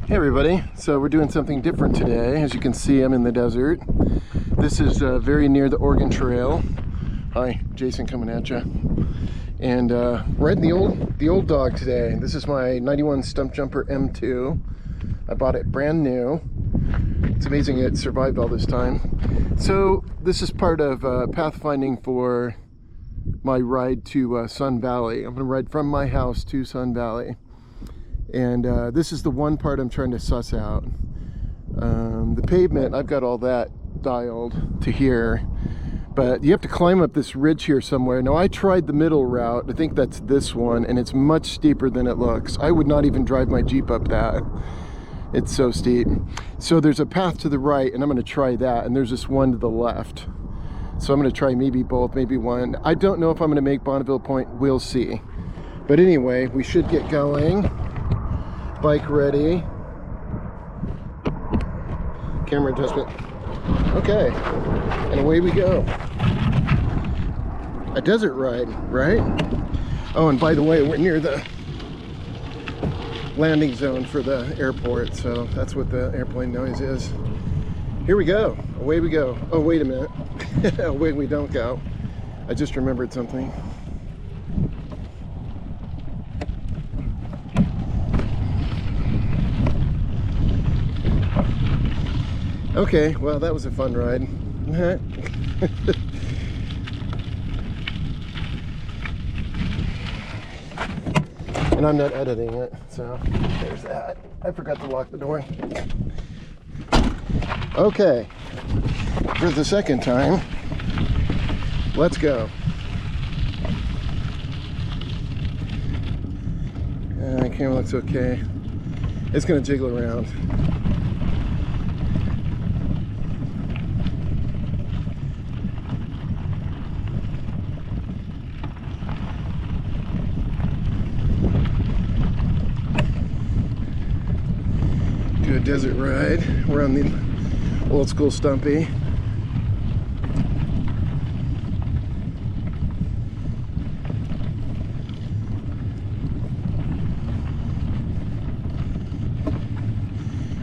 Hey everybody, so we're doing something different today. As you can see, I'm in the desert. This is very near the Oregon Trail. Hi, Jason coming at you. And riding the old dog today. This is my 91 Stumpjumper M2. I bought it brand new. It's amazing it survived all this time. So this is part of pathfinding for my ride to Sun Valley. I'm going to ride from my house to Sun Valley. And this is the one part I'm trying to suss out. The pavement, I've got all that dialed to here, but you have to climb up this ridge here somewhere. Now I tried the middle route, I think that's this one, and it's much steeper than it looks. I would not even drive my Jeep up that. It's so steep. So there's a path to the right, and I'm going to try that, and there's this one to the left. So I'm going to try maybe both, maybe one. I don't know if I'm going to make Bonneville Pointe, we'll see. But anyway, we should get going. Bike ready. Camera adjustment. Okay, and away we go. A desert ride, right? Oh, and by the way, we're near the landing zone for the airport, so that's what the airplane noise is. Here we go. Away we go. Oh, wait a minute. Away we don't go. I just remembered something. Okay, well, that was a fun ride. And I'm not editing it, so there's that. I forgot to lock the door. Okay, for the second time, let's go. The camera looks okay. It's gonna jiggle around. Do a desert ride. We're on the old school Stumpy.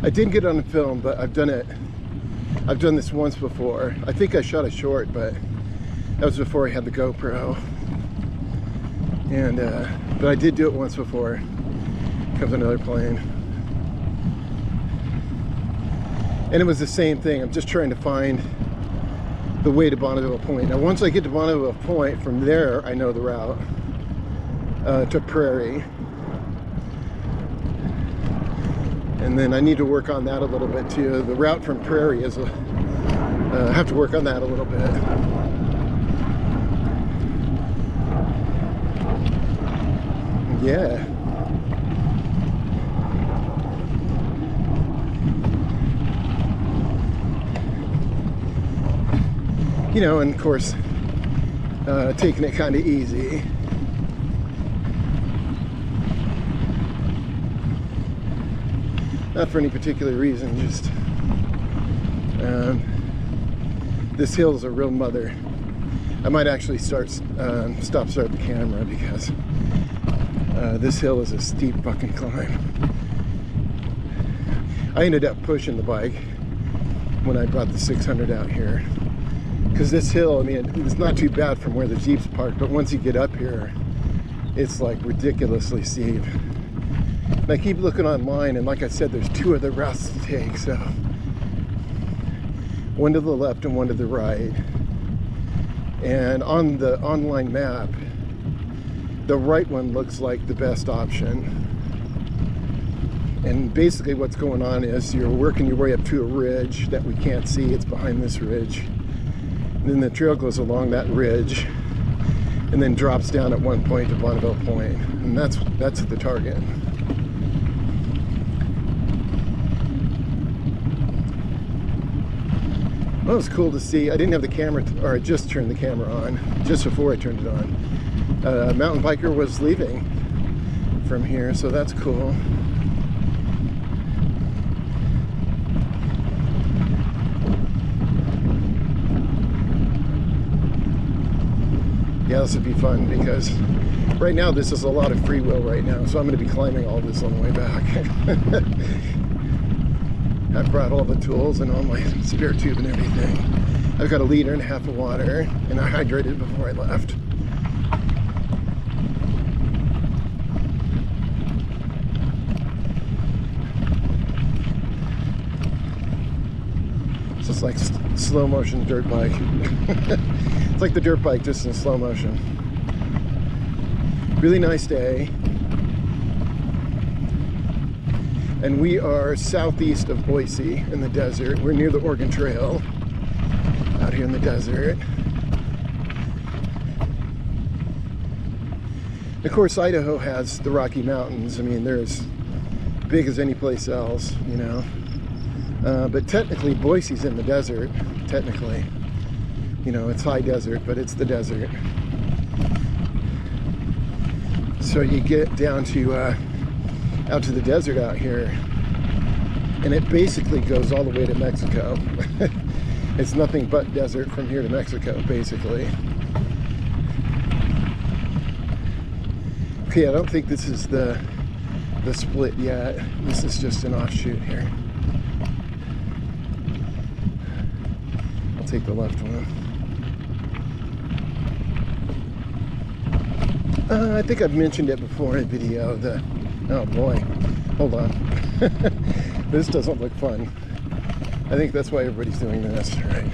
I didn't get on film, but I've done it. I've done this once before. I think I shot a short, but that was before I had the GoPro. And but I did do it once before. Comes another plane. And it was the same thing. I'm just trying to find the way to Bonneville Pointe. Now, once I get to Bonneville Pointe, from there, I know the route to Prairie. And then I need to work on that a little bit too. The route from Prairie is I have to work on that a little bit. Yeah. You know, and of course, taking it kind of easy. Not for any particular reason, just this hill is a real mother. I might actually start the camera because this hill is a steep fucking climb. I ended up pushing the bike when I brought the 600 out here. Because this hill, I mean, it's not too bad from where the Jeep's parked, but once you get up here, it's like ridiculously steep. And I keep looking online, and like I said, there's two other routes to take, so one to the left and one to the right. And on the online map, the right one looks like the best option. And basically what's going on is you're working your way up to a ridge that we can't see. It's behind this ridge. And then the trail goes along that ridge and then drops down at one point to Bonneville Pointe. And that's the target. Well, it was cool to see. I didn't have the camera, or I just turned the camera on, just before I turned it on. A mountain biker was leaving from here, so that's cool. Yeah, this would be fun because right now this is a lot of free will right now, so I'm going to be climbing all this on the way back. I've brought all the tools and all my spare tube and everything. I've got 1.5 liters of water, and I hydrated before I left. It's just like slow motion dirt bike. It's like the dirt bike just in slow motion. Really nice day. And we are southeast of Boise in the desert. We're near the Oregon Trail out here in the desert. Of course, Idaho has the Rocky Mountains. I mean, they're as big as any place else, you know. But technically, Boise's in the desert, technically. You know, it's high desert, but it's the desert. So you get down to, out to the desert out here, and it basically goes all the way to Mexico. It's nothing but desert from here to Mexico, basically. Okay, I don't think this is the split yet. This is just an offshoot here. I'll take the left one. I think I've mentioned it before in a video. Oh boy, hold on. This doesn't look fun. I think that's why everybody's doing this, right?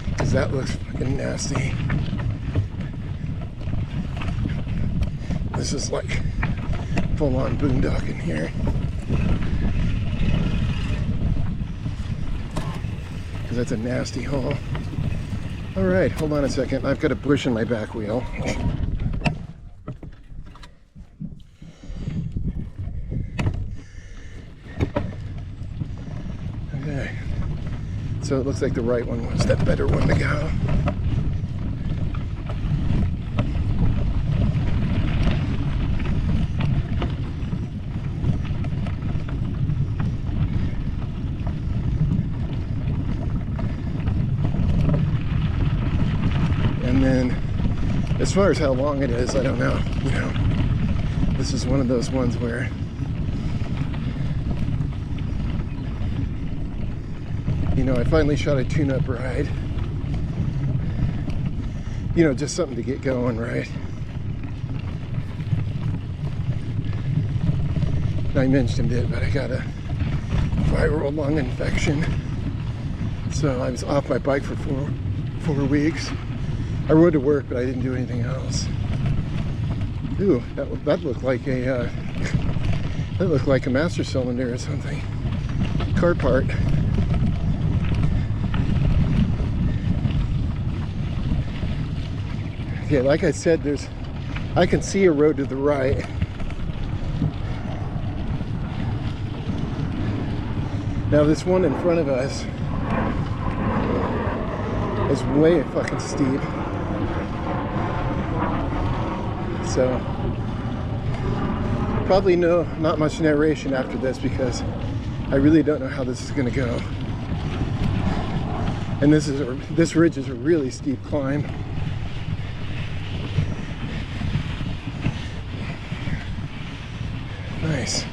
Because that looks fucking nasty. This is like full-on boondocking here. Because that's a nasty hole. All right, hold on a second. I've got a bush in my back wheel. Okay, so it looks like the right one was the better one to go. And then, as far as how long it is, I don't know. You know, this is one of those ones where you know, I finally shot a tune-up ride. You know, just something to get going, right? I mentioned it, but I got a viral lung infection. So I was off my bike for four weeks. I rode to work, but I didn't do anything else. Ooh, that looked like a that looked like a master cylinder or something. Car part. Yeah, like I said, I can see a road to the right. Now this one in front of us is way fucking steep. So probably not much narration after this because I really don't know how this is gonna go. And this ridge is a really steep climb. Nice.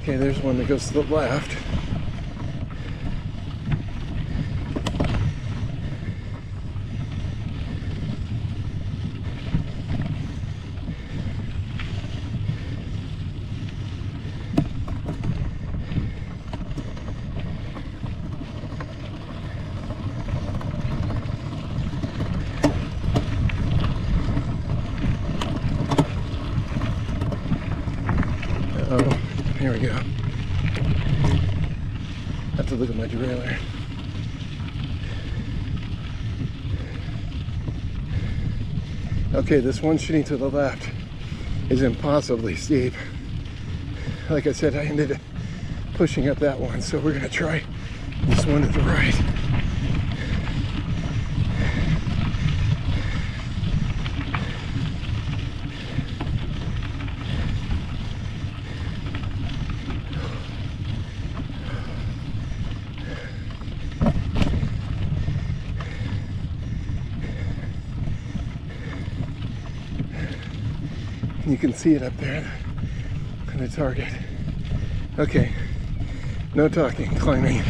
Okay, there's one that goes to the left. Oh, here we go. Have to look at my derailleur. Okay, this one shooting to the left is impossibly steep. Like I said, I ended up pushing up that one, so we're gonna try this one to the right. You can see it up there, the target. Okay, no talking, climbing.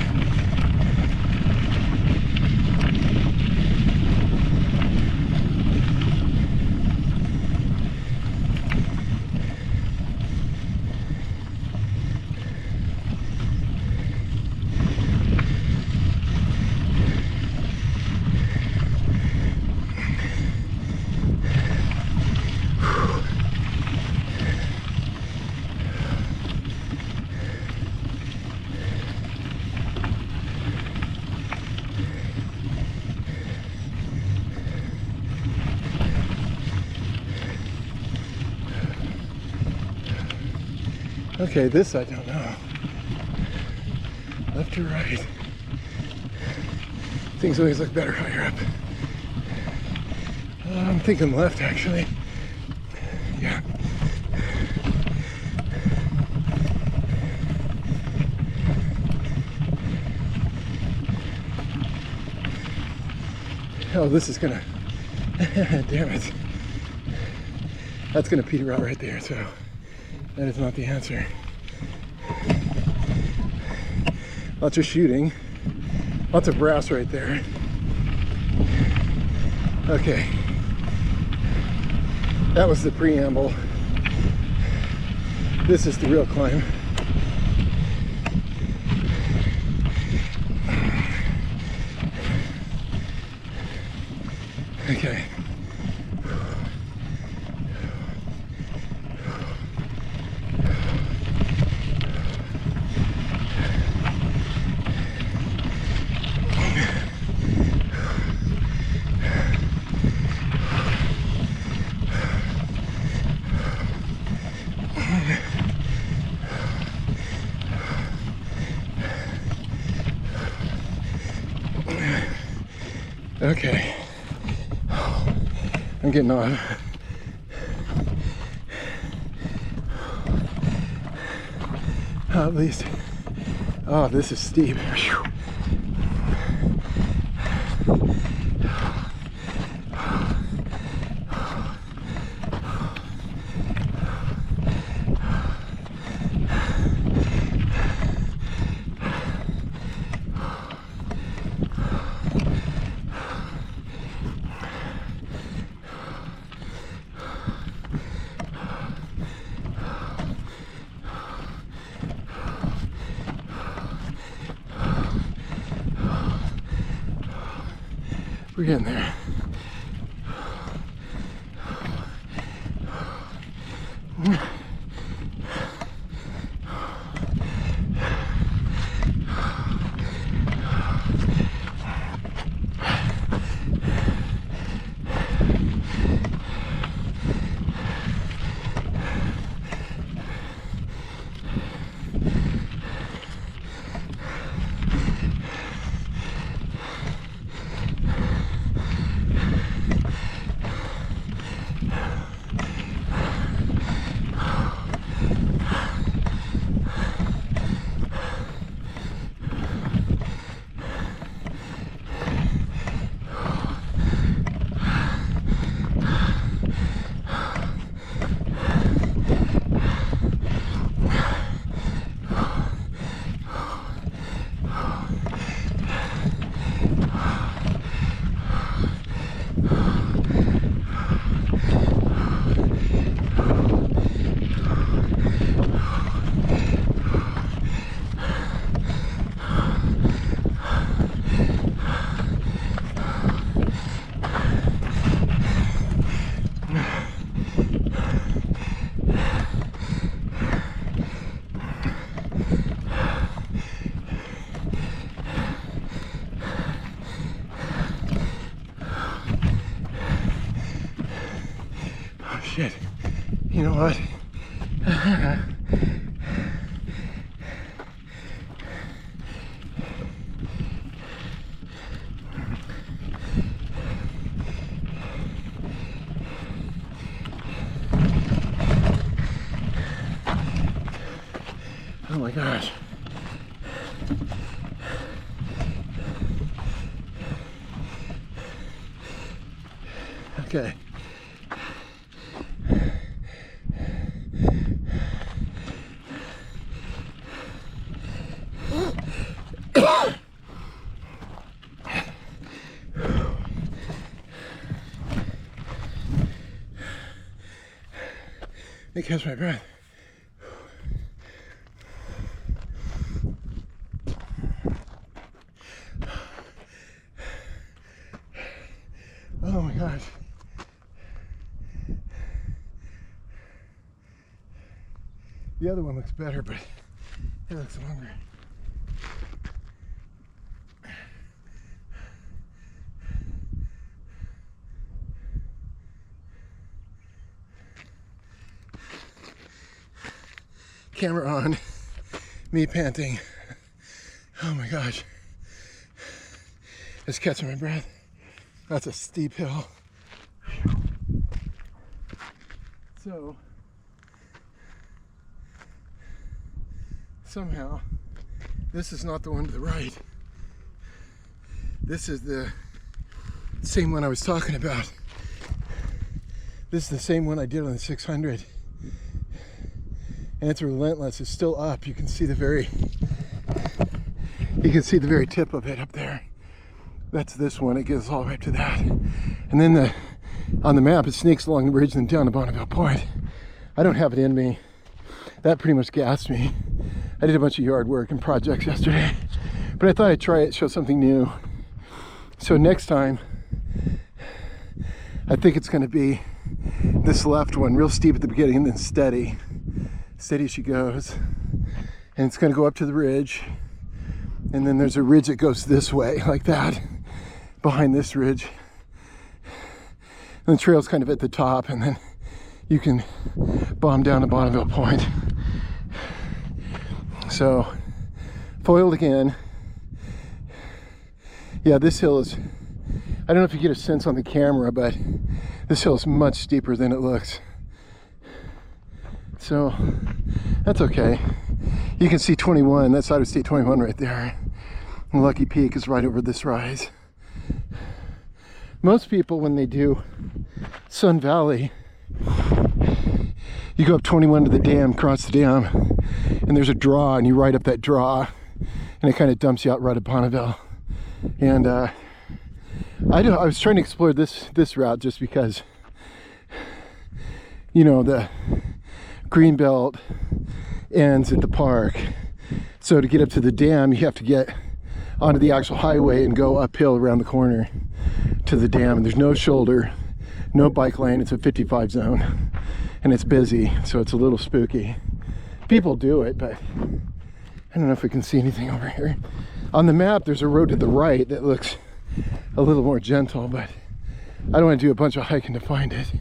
Okay, this I don't know. Left or right? Things always look better higher up. I'm thinking left, actually. Yeah. Oh, this is gonna, damn it. That's gonna peter out right there, so that is not the answer. Lots of shooting, lots of brass right there. Okay, that was the preamble. This is the real climb. Okay. Okay, I'm getting off. At least, oh, this is steep. Whew. We're getting there. Shit, you know what? Oh my gosh. Okay. It catch my breath. Oh my gosh. The other one looks better, but it looks longer. Camera on, me panting. Oh my gosh. Just catching my breath. That's a steep hill. So, somehow, this is not the one to the right. This is the same one I was talking about. This is the same one I did on the 600. And it's relentless. It's still up. You can see the very tip of it up there. That's this one. It gets all the way up to that. And then on the map, it sneaks along the ridge and down to Bonneville Pointe. I don't have it in me. That pretty much gassed me. I did a bunch of yard work and projects yesterday, but I thought I'd try it, show something new. So next time, I think it's going to be this left one, real steep at the beginning and then steady. Steady she goes. And it's going to go up to the ridge. And then there's a ridge that goes this way, like that, behind this ridge. And the trail's kind of at the top, and then you can bomb down to Bonneville Pointe. So, foiled again. Yeah, this hill is, I don't know if you get a sense on the camera, but this hill is much steeper than it looks. So, that's okay. You can see 21, that's Side of State 21 right there. And Lucky Peak is right over this rise. Most people, when they do Sun Valley, you go up 21 to the dam, cross the dam, and there's a draw, and you ride up that draw, and it kind of dumps you out right at Bonneville. And I was trying to explore this route just because, you know, the Greenbelt ends at the park. So to get up to the dam, you have to get onto the actual highway and go uphill around the corner to the dam. And there's no shoulder, no bike lane. It's a 55 zone, and it's busy, so it's a little spooky. People do it, but I don't know if we can see anything over here. On the map, there's a road to the right that looks a little more gentle, but I don't want to do a bunch of hiking to find it.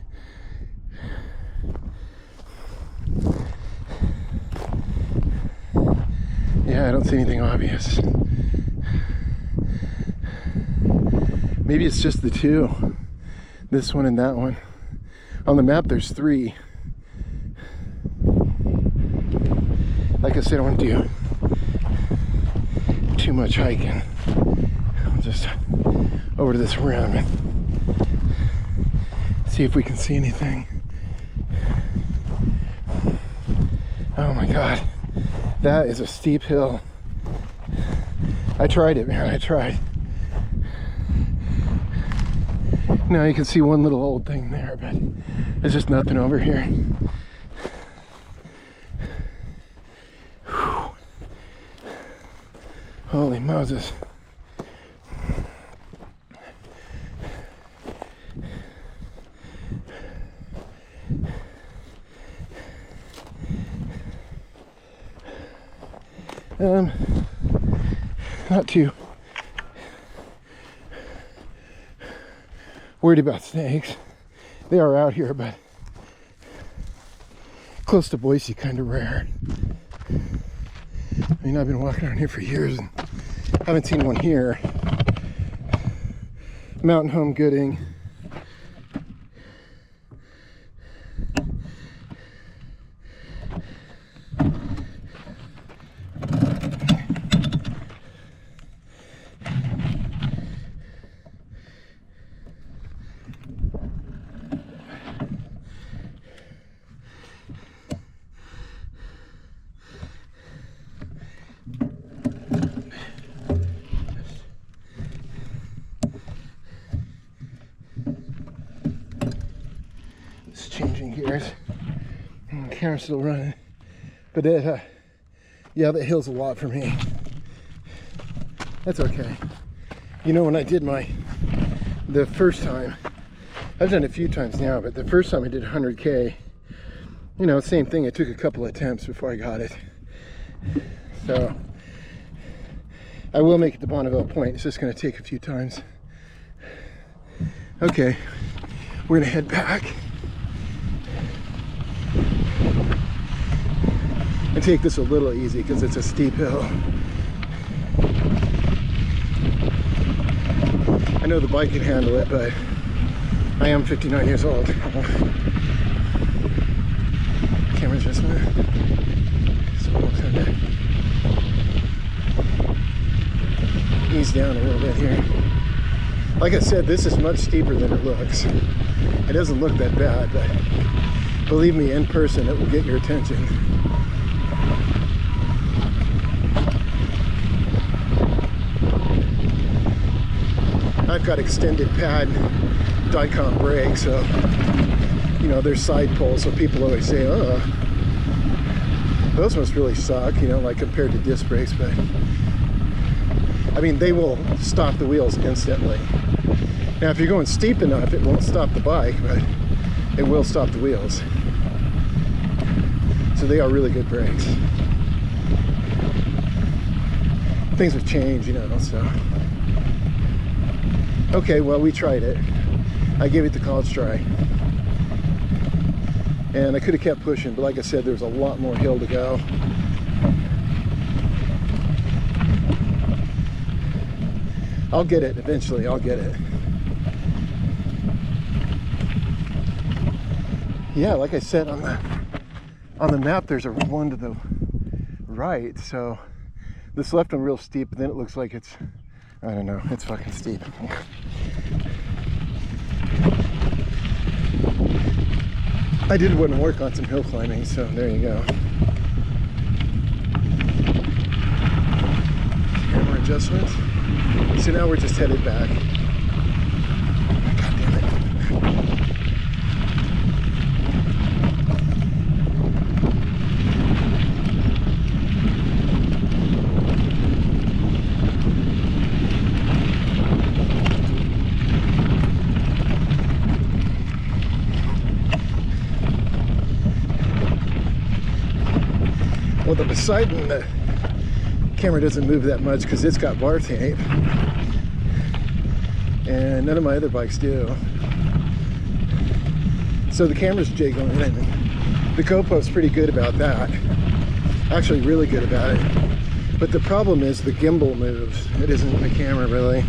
Yeah, I don't see anything obvious. Maybe it's just the two. This one and that one. On the map, there's three. Like I said, I don't want to do too much hiking. I'll just over to this rim and see if we can see anything. Oh my God, that is a steep hill. I tried it, man, I tried. Now you can see one little old thing there, but there's just nothing over here. Whew. Holy Moses. Not too worried about snakes. They are out here, but close to Boise, kind of rare. I mean, I've been walking around here for years and haven't seen one here. Mountain home gooding. Changing gears. Camera's still running, but it, yeah, that hill's a lot for me. That's okay. You know, when I did the first time, I've done it a few times now, but the first time I did 100K, you know, same thing. It took a couple attempts before I got it. So I will make it to Bonneville Pointe. It's just going to take a few times. Okay, we're going to head back and take this a little easy because it's a steep hill. I know the bike can handle it, but I am 59 years old. Camera adjustment. So we'll kind of ease down a little bit here. Like I said, this is much steeper than it looks. It doesn't look that bad, but believe me, in person, it will get your attention. I've got extended pad Dicom brakes, so you know there's side pulls, so people always say, oh, those must really suck, you know, like compared to disc brakes, but I mean, they will stop the wheels instantly. Now if you're going steep enough, it won't stop the bike, but it will stop the wheels. So they are really good brakes. Things have changed, you know, so. Okay, well, we tried it. I gave it the college try. And I could have kept pushing, but like I said, there's a lot more hill to go. I'll get it eventually, I'll get it. Yeah, like I said, on the map, there's a one to the right, so this left one real steep, but then it looks like it's, I don't know, it's fucking steep. I did want to work on some hill climbing, so there you go. Camera adjustments. So now we're just headed back. God damn it. Well, the Poseidon, the camera doesn't move that much because it's got bar tape, and none of my other bikes do. So the camera's jiggling, and the GoPro's pretty good about that. Actually, really good about it. But the problem is the gimbal moves. It isn't the camera, really.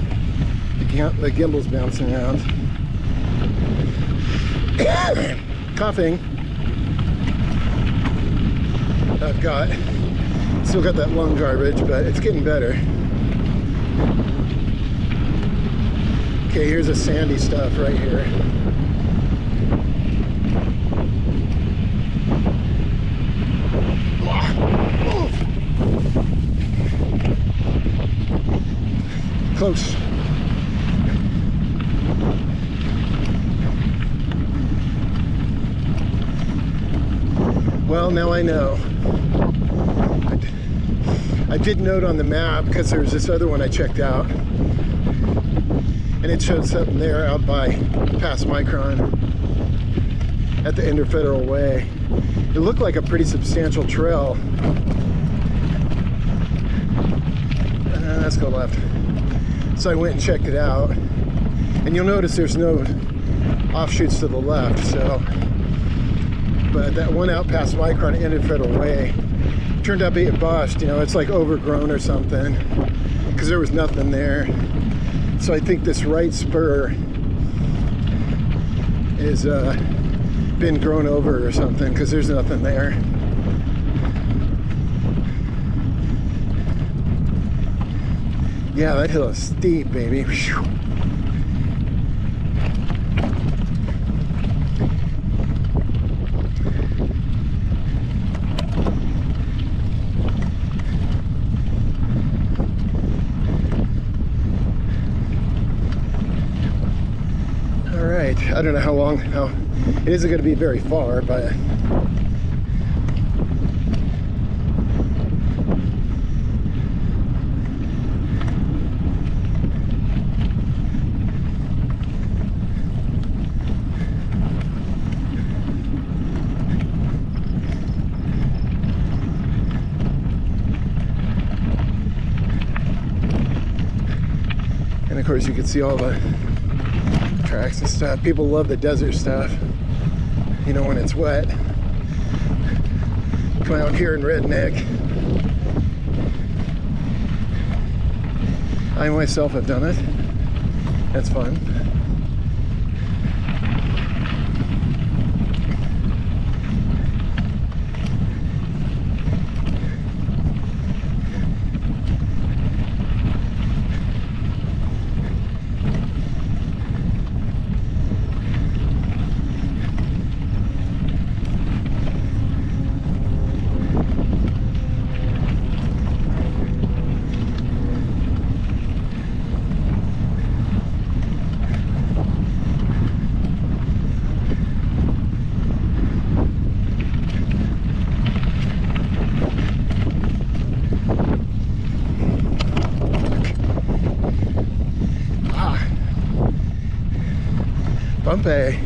The gimbal's bouncing around. Coughing. I've still got that lung garbage, but it's getting better. Okay, here's a sandy stuff right here. Close. Well, now I know. I did note on the map, because there was this other one I checked out, and it showed something there out by past Micron at the end of Federal Way. It looked like a pretty substantial trail. Let's go left. So I went and checked it out, and you'll notice there's no offshoots to the left, so, but that one out past Micron ended Federal Way turned out to be a bust, you know, it's like overgrown or something, because there was nothing there. So I think this right spur is been grown over or something, because there's nothing there. Yeah, that hill is steep, baby. Whew. I don't know how it isn't going to be very far, but course, you can see all the tracks and stuff. People love the desert stuff, you know, when it's wet. Come out here in Redneck. I myself have done it. That's fun. Bumpy.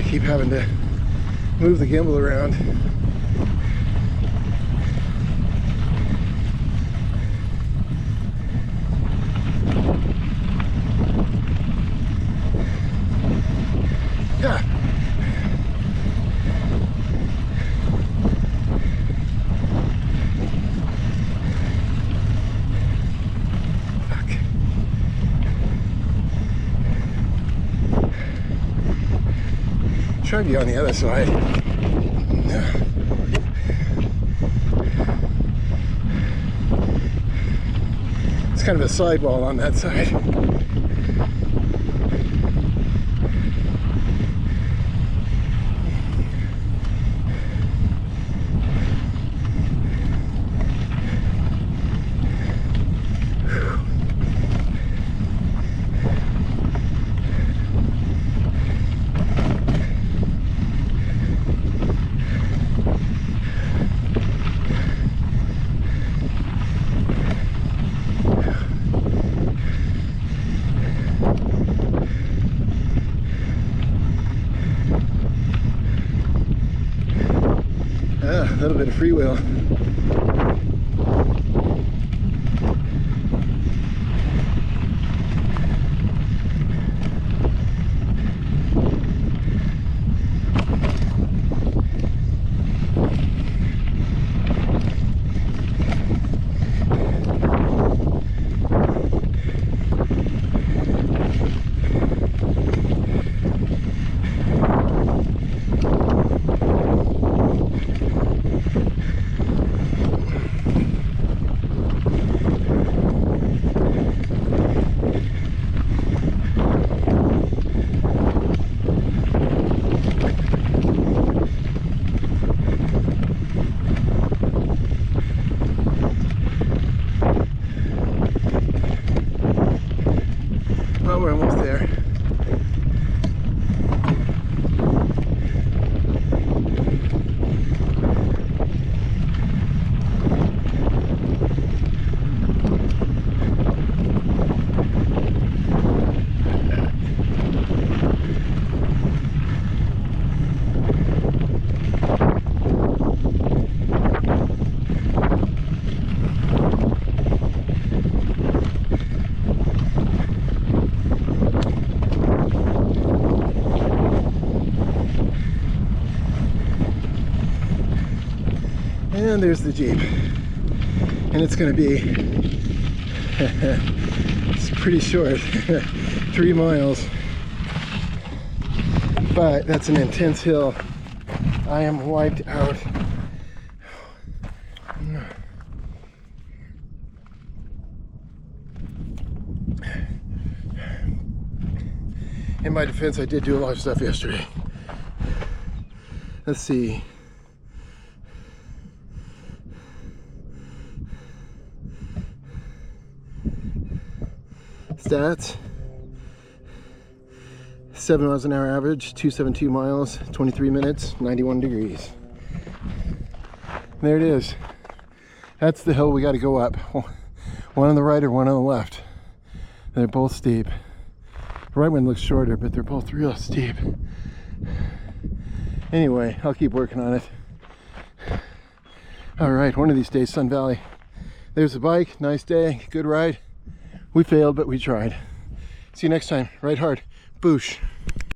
Keep having to move the gimbal around. Yeah. Fuck. Try to be on the other side. It's kind of a sidewall on that side. A little bit of freewheel. Well, we're almost there. And there's the Jeep. And it's going to be, it's pretty short, 3 miles. but that's an intense hill. I am wiped out. In my defense, I did do a lot of stuff yesterday. Let's see. Stats. 7 miles an hour average, 272 miles, 23 minutes, 91 degrees. There it is. That's the hill we got to go up. One on the right or one on the left. They're both steep. The right one looks shorter, but they're both real steep. Anyway, I'll keep working on it. All right, one of these days, Sun Valley. There's the bike, nice day, good ride. We failed, but we tried. See you next time. Ride hard. Boosh.